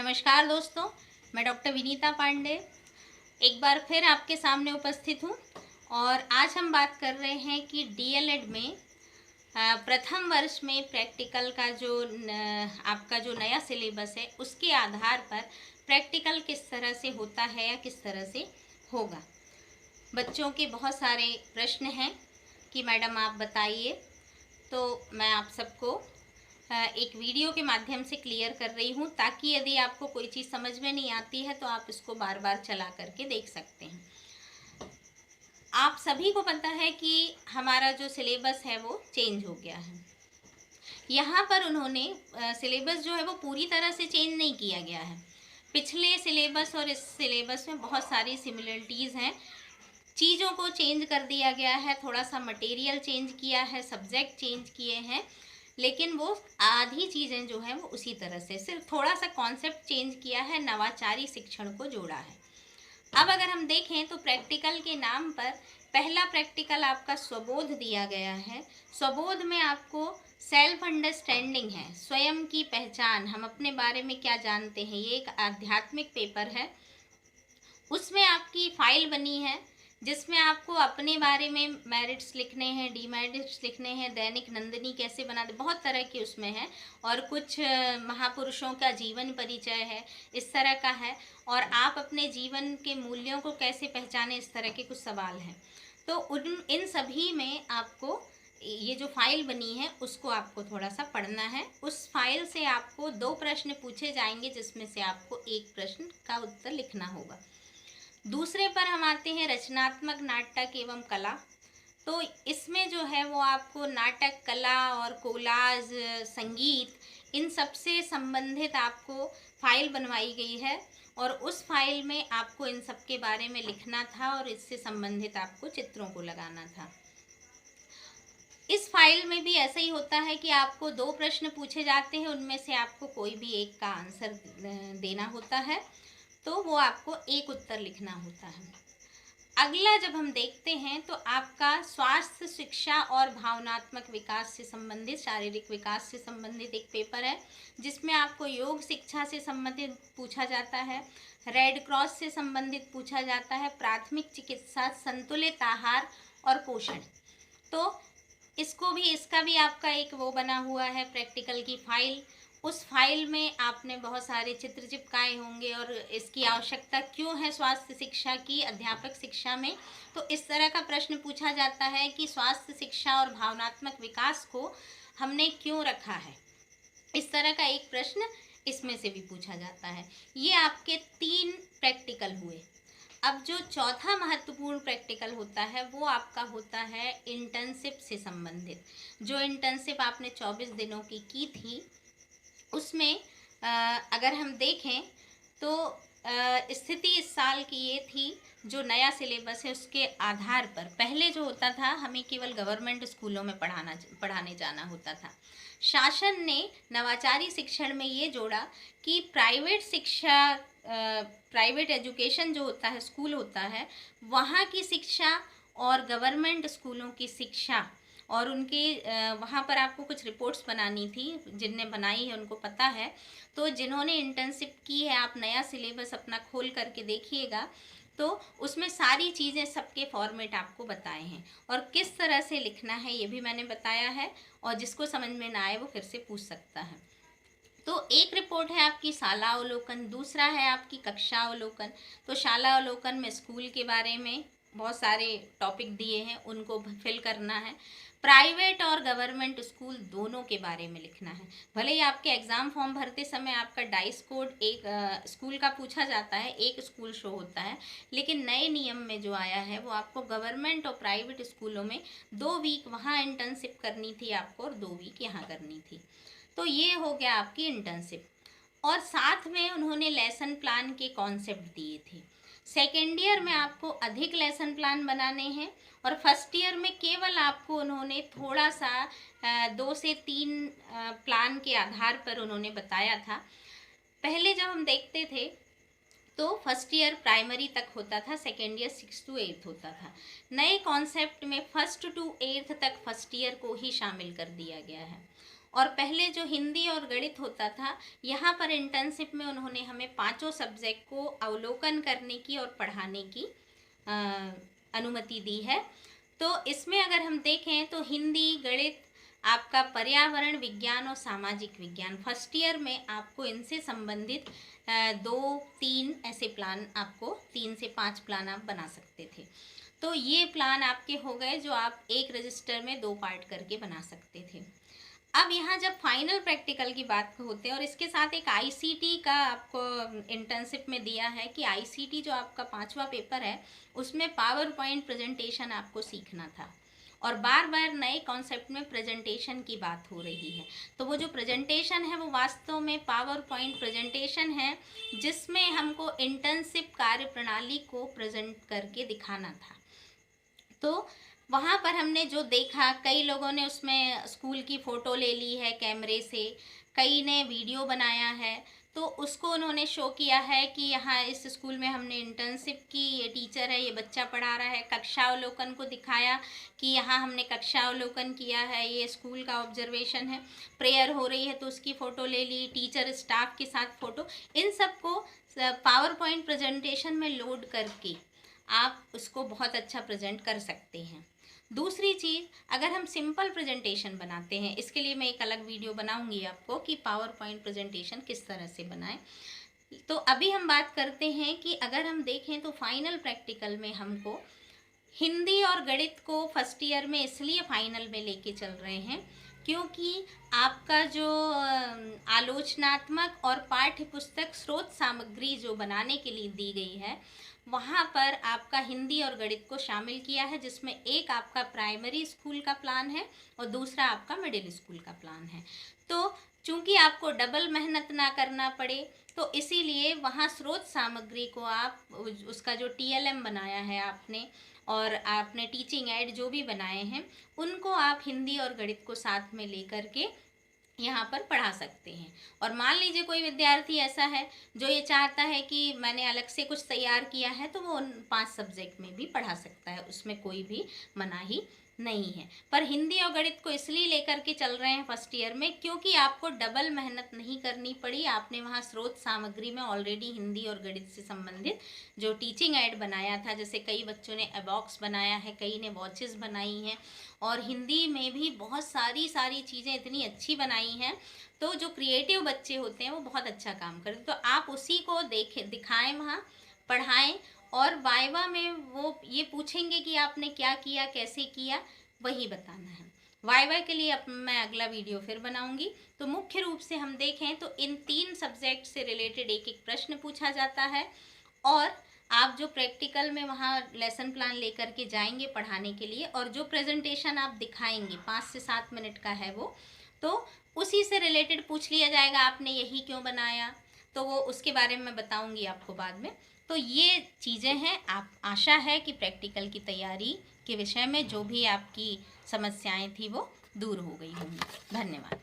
नमस्कार दोस्तों, मैं डॉक्टर विनीता पांडे एक बार फिर आपके सामने उपस्थित हूँ। और आज हम बात कर रहे हैं कि डीएलएड में प्रथम वर्ष में प्रैक्टिकल का जो आपका जो नया सिलेबस है उसके आधार पर प्रैक्टिकल किस तरह से होता है या किस तरह से होगा। बच्चों के बहुत सारे प्रश्न हैं कि मैडम आप बताइए, तो मैं आप सबको एक वीडियो के माध्यम से क्लियर कर रही हूँ, ताकि यदि आपको कोई चीज़ समझ में नहीं आती है तो आप इसको बार बार चला करके देख सकते हैं। आप सभी को पता है कि हमारा जो सिलेबस है वो चेंज हो गया है। यहाँ पर उन्होंने सिलेबस जो है वो पूरी तरह से चेंज नहीं किया गया है। पिछले सिलेबस और इस सिलेबस में बहुत सारी सिमिलरिटीज़ हैं। चीज़ों को चेंज कर दिया गया है, थोड़ा सा मटेरियल चेंज किया है, सब्जेक्ट चेंज किए हैं, लेकिन वो आधी चीज़ें जो हैं वो उसी तरह से, सिर्फ थोड़ा सा कॉन्सेप्ट चेंज किया है, नवाचारी शिक्षण को जोड़ा है। अब अगर हम देखें तो प्रैक्टिकल के नाम पर पहला प्रैक्टिकल आपका स्वबोध दिया गया है। स्वबोध में आपको सेल्फ अंडरस्टैंडिंग है, स्वयं की पहचान, हम अपने बारे में क्या जानते हैं, ये एक आध्यात्मिक पेपर है। उसमें आपकी फाइल बनी है जिसमें आपको अपने बारे में मेरिट्स लिखने हैं, डीमेरिट्स लिखने हैं, दैनिक नंदिनी कैसे बनाते, बहुत तरह के उसमें है। और कुछ महापुरुषों का जीवन परिचय है, इस तरह का है। और आप अपने जीवन के मूल्यों को कैसे पहचाने, इस तरह के कुछ सवाल हैं। तो इन सभी में आपको ये जो फाइल बनी है उसको आपको थोड़ा सा पढ़ना है। उस फाइल से आपको 2 प्रश्न पूछे जाएंगे जिसमें से आपको एक प्रश्न का उत्तर लिखना होगा। दूसरे पर हम आते हैं रचनात्मक नाटक एवं कला। तो इसमें जो है वो आपको नाटक कला और कोलाज, संगीत, इन सब से संबंधित आपको फाइल बनवाई गई है। और उस फाइल में आपको इन सब के बारे में लिखना था और इससे संबंधित आपको चित्रों को लगाना था। इस फाइल में भी ऐसा ही होता है कि आपको 2 प्रश्न पूछे जाते हैं, उनमें से आपको कोई भी एक का आंसर देना होता है, तो वो आपको एक उत्तर लिखना होता है। अगला जब हम देखते हैं तो आपका स्वास्थ्य, शिक्षा और भावनात्मक विकास से संबंधित, शारीरिक विकास से संबंधित एक पेपर है जिसमें आपको योग शिक्षा से संबंधित पूछा जाता है, रेड क्रॉस से संबंधित पूछा जाता है, प्राथमिक चिकित्सा, संतुलित आहार और पोषण। तो इसका भी आपका एक वो बना हुआ है प्रैक्टिकल की फाइल। उस फाइल में आपने बहुत सारे चित्र चिपकाए होंगे और इसकी आवश्यकता क्यों है स्वास्थ्य शिक्षा की अध्यापक शिक्षा में। तो इस तरह का प्रश्न पूछा जाता है कि स्वास्थ्य शिक्षा और भावनात्मक विकास को हमने क्यों रखा है। इस तरह का एक प्रश्न इसमें से भी पूछा जाता है। ये आपके 3 प्रैक्टिकल हुए। अब जो चौथा महत्वपूर्ण प्रैक्टिकल होता है वो आपका होता है इंटर्नशिप से संबंधित। जो इंटर्नशिप आपने 24 दिनों की थी उसमें अगर हम देखें तो स्थिति इस साल की ये थी, जो नया सिलेबस है उसके आधार पर पहले जो होता था हमें केवल गवर्नमेंट स्कूलों में पढ़ाने जाना होता था। शासन ने नवाचारी शिक्षण में ये जोड़ा कि प्राइवेट शिक्षा, प्राइवेट एजुकेशन जो होता है, स्कूल होता है, वहाँ की शिक्षा और गवर्नमेंट स्कूलों की शिक्षा, और उनकी वहाँ पर आपको कुछ रिपोर्ट्स बनानी थी, जिनने बनाई है उनको पता है। तो जिन्होंने इंटर्नशिप की है, आप नया सिलेबस अपना खोल करके देखिएगा तो उसमें सारी चीज़ें सबके फॉर्मेट आपको बताए हैं और किस तरह से लिखना है ये भी मैंने बताया है। और जिसको समझ में ना आए वो फिर से पूछ सकता है। तो एक रिपोर्ट है आपकी शाला अवलोकन, दूसरा है आपकी कक्षा अवलोकन। तो शाला अवलोकन में स्कूल के बारे में बहुत सारे टॉपिक दिए हैं, उनको फिल करना है। प्राइवेट और गवर्नमेंट स्कूल दोनों के बारे में लिखना है। भले ही आपके एग्ज़ाम फॉर्म भरते समय आपका डाइस कोड एक स्कूल का पूछा जाता है, एक स्कूल शो होता है, लेकिन नए नियम में जो आया है वो आपको गवर्नमेंट और प्राइवेट स्कूलों में 2 वीक वहाँ इंटर्नशिप करनी थी आपको और 2 वीक यहाँ करनी थी। तो ये हो गया आपकी इंटर्नशिप। और साथ में उन्होंने लेसन प्लान के कॉन्सेप्ट दिए थे। सेकेंड ईयर में आपको अधिक लेसन प्लान बनाने हैं और फर्स्ट ईयर में केवल आपको उन्होंने थोड़ा सा 2 से 3 प्लान के आधार पर उन्होंने बताया था। पहले जब हम देखते थे तो फर्स्ट ईयर प्राइमरी तक होता था, सेकेंड ईयर 6 to 8 होता था। नए कॉन्सेप्ट में 1st to 8th तक फर्स्ट ईयर को ही शामिल कर दिया गया है। और पहले जो हिंदी और गणित होता था, यहाँ पर इंटर्नशिप में उन्होंने हमें 5 सब्जेक्ट को अवलोकन करने की और पढ़ाने की अनुमति दी है। तो इसमें अगर हम देखें तो हिंदी, गणित, आपका पर्यावरण विज्ञान और सामाजिक विज्ञान, फर्स्ट ईयर में आपको इनसे संबंधित 2-3 ऐसे प्लान, आपको 3 से 5 प्लान आप बना सकते थे। तो ये प्लान आपके हो गए जो आप एक रजिस्टर में 2 पार्ट करके बना सकते थे। अब यहाँ जब फाइनल प्रैक्टिकल की बात होते हैं और इसके साथ एक आईसीटी का आपको इंटर्नशिप में दिया है कि आईसीटी जो आपका 5वां पेपर है उसमें पावर पॉइंट प्रेजेंटेशन आपको सीखना था और बार बार नए कॉन्सेप्ट में प्रेजेंटेशन की बात हो रही है। तो वो जो प्रेजेंटेशन है वो वास्तव में पावर पॉइंट प्रेजेंटेशन है जिसमें हमको इंटर्नशिप कार्य प्रणाली को प्रेजेंट करके दिखाना था। तो वहाँ पर हमने जो देखा, कई लोगों ने उसमें स्कूल की फ़ोटो ले ली है कैमरे से, कई ने वीडियो बनाया है, तो उसको उन्होंने शो किया है कि यहाँ इस स्कूल में हमने इंटर्नशिप की, ये टीचर है, ये बच्चा पढ़ा रहा है। कक्षावलोकन को दिखाया कि यहाँ हमने कक्षावलोकन किया है, ये स्कूल का ऑब्जर्वेशन है। प्रेयर हो रही है तो उसकी फ़ोटो ले ली, टीचर स्टाफ के साथ फ़ोटो, इन सब को पावर पॉइंट प्रेजेंटेशन में लोड करके आप उसको बहुत अच्छा प्रेजेंट कर सकते हैं। दूसरी चीज़, अगर हम सिंपल प्रेजेंटेशन बनाते हैं, इसके लिए मैं एक अलग वीडियो बनाऊंगी आपको कि पावर पॉइंट प्रेजेंटेशन किस तरह से बनाएं। तो अभी हम बात करते हैं कि अगर हम देखें तो फाइनल प्रैक्टिकल में हमको हिंदी और गणित को फर्स्ट ईयर में इसलिए फाइनल में लेके चल रहे हैं क्योंकि आपका जो आलोचनात्मक और पाठ्य पुस्तक स्रोत सामग्री जो बनाने के लिए दी गई है वहाँ पर आपका हिंदी और गणित को शामिल किया है, जिसमें एक आपका प्राइमरी स्कूल का प्लान है और दूसरा आपका मिडिल स्कूल का प्लान है। तो चूंकि आपको डबल मेहनत ना करना पड़े तो इसीलिए वहाँ स्रोत सामग्री को आप उसका जो टीएलएम बनाया है आपने और आपने टीचिंग एड जो भी बनाए हैं उनको आप हिंदी और गणित को साथ में लेकर के यहाँ पर पढ़ा सकते हैं। और मान लीजिए कोई विद्यार्थी ऐसा है जो ये चाहता है कि मैंने अलग से कुछ तैयार किया है तो वो उन 5 सब्जेक्ट में भी पढ़ा सकता है, उसमें कोई भी मनाही नहीं है। पर हिंदी और गणित को इसलिए लेकर के चल रहे हैं फर्स्ट ईयर में क्योंकि आपको डबल मेहनत नहीं करनी पड़ी। आपने वहाँ स्रोत सामग्री में ऑलरेडी हिंदी और गणित से संबंधित जो टीचिंग एड बनाया था, जैसे कई बच्चों ने अबॉक्स बनाया है, कई ने वॉचेस बनाई हैं और हिंदी में भी बहुत सारी चीज़ें इतनी अच्छी बनाई हैं। तो जो क्रिएटिव बच्चे होते हैं वो बहुत अच्छा काम करते, तो आप उसी को दिखाएं, वहाँ पढ़ाएं और वाइवा में वो ये पूछेंगे कि आपने क्या किया, कैसे किया, वही बताना है। वाइवा के लिए अब मैं अगला वीडियो फिर बनाऊंगी। तो मुख्य रूप से हम देखें तो इन 3 सब्जेक्ट से रिलेटेड एक प्रश्न पूछा जाता है और आप जो प्रैक्टिकल में वहाँ लेसन प्लान लेकर के जाएंगे पढ़ाने के लिए और जो प्रेजेंटेशन आप दिखाएंगे 5 से 7 मिनट का है वो, तो उसी से रिलेटेड पूछ लिया जाएगा आपने यही क्यों बनाया, तो वो उसके बारे में बताऊंगी आपको बाद में। तो ये चीज़ें हैं। आप आशा है कि प्रैक्टिकल की तैयारी के विषय में जो भी आपकी समस्याएं थी वो दूर हो गई होंगी। धन्यवाद।